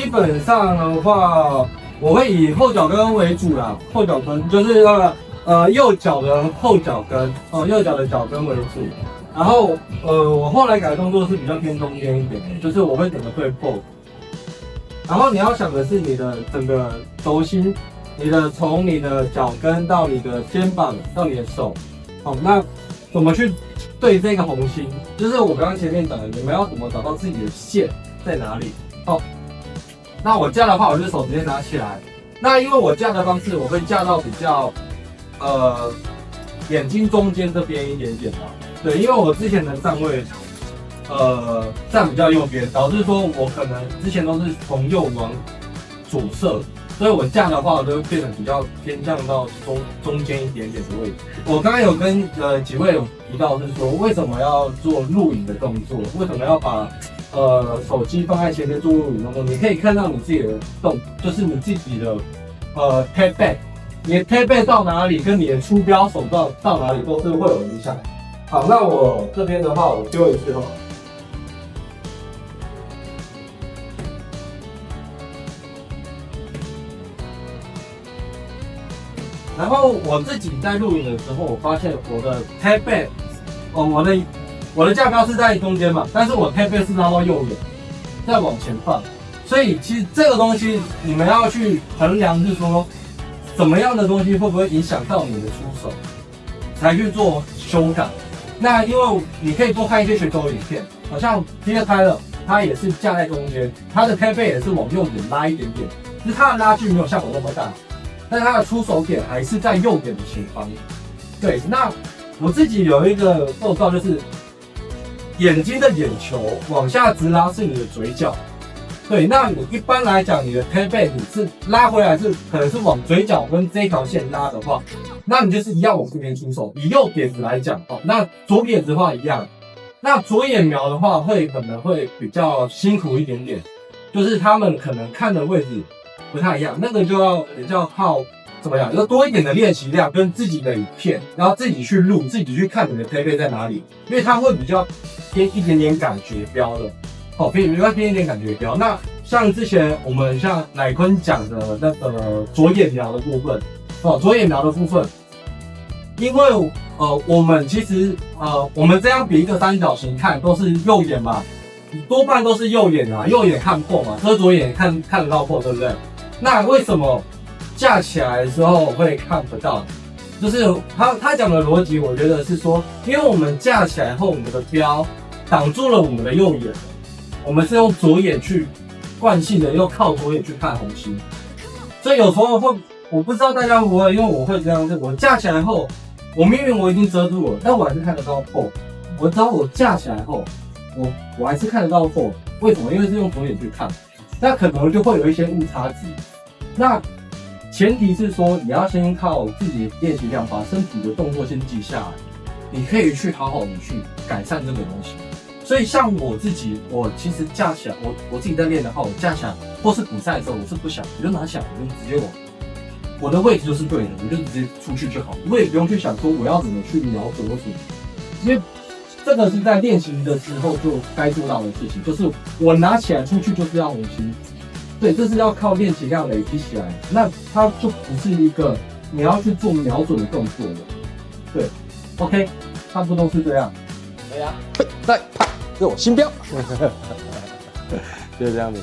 本上的话，我会以后脚跟为主啦。后脚跟就是右脚的后脚跟，右脚的脚跟为主。然后我后来改的动作是比较偏中间一点的，就是我会整个对 pose。然后你要想的是你的整个轴心，从你的脚跟到你的肩膀到你的手，好，那怎么去对这个红心？就是我刚刚前面讲的，你们要怎么找到自己的线在哪里？好，那我架的话，我就手直接拿起来。那因为我架的方式，我会架到比较眼睛中间这边一点点的。对，因为我之前的站位，站比较右边，导致说我可能之前都是从右往左射，所以我架的话，我都会变得比较偏向到中间一点点的位置。我刚刚有跟几位有提到是说，为什么要做录影的动作？为什么要把手机放在前面做录影动作？你可以看到你自己的就是你自己的tap back， 你的 tap back 到哪里，跟你的出标手到哪里都是会有影响。好，那我这边的话，我丢一次哈。然后我自己在录影的时候，我发现我的 tap back， 我的架标是在中间嘛，但是我 tap back 是拉到右眼，再往前放。所以其实这个东西你们要去衡量，是说什么样的东西会不会影响到你的出手，才去做修改。那因为你可以多看一些选手影片，好像 Peter Tyler 他也是架在中间，他的 tap back 也是往右点拉一点点，就是他的拉距没有像我那么大。但是它的出手点还是在右点的前方。对，那我自己有一个构造，就是眼睛的眼球往下直拉是你的嘴角。对，那你一般来讲，你的 tap back 你是拉回来可能是往嘴角跟这条线拉的话，那你就是一样往这边出手。以右点子来讲，那左点子的话一样。那左眼瞄的话可能会比较辛苦一点点，就是他们可能看的位置不太一样，那个就要比较靠怎么样，要多一点的练习量跟自己的影片，然后自己去录，自己去看你的 tap back 在哪里，因为它会比较偏一点点感觉标的，比较偏一点感觉标。那像之前我们像乃坤讲的那个左眼瞄的部分，左眼瞄的部分，因为我们其实我们这样比一个三角形看都是右眼嘛，多半都是右眼啊，右眼看破嘛，遮左眼看得到破，对不对？那为什么架起来的时候会看不到？就是他讲的逻辑，我觉得是说，因为我们架起来后，我们的标挡住了我们的右眼，我们是用左眼去惯性的，又靠左眼去看红心，所以有时候我不知道大家会不会，因为我会这样子，我架起来后，我明明我已经遮住了，但我还是看得到破。我知道我架起来后，我还是看得到破，为什么？因为是用左眼去看，那可能就会有一些误差值。那前提是说，你要先靠自己的练习量，把身体的动作先记下来，你可以去好好的去改善这个东西。所以像我自己，我其实架起来，我自己在练的话，我架起来或是比赛的时候，我是不想，我就拿起来，我就直接往我的位置就是对的，我就直接出去就好，我也不用去想说我要怎么去瞄准或什么，因为这个是在练习的时候就该做到的事情，就是我拿起来出去就是要红心。对，这是要靠练习量累积起来，那它就不是一个你要去做瞄准的动作了。对 ，OK， 差不多是这样。对呀，再啪，这是我新标，就是这样子。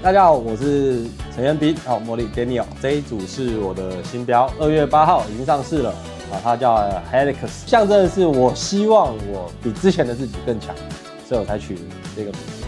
大家好，我是陈彦斌，魔力 Daniel， 这一组是我的新标，2月8号已经上市了它叫 Helix， 象征的是我希望我比之前的自己更强，所以我才取这个名字。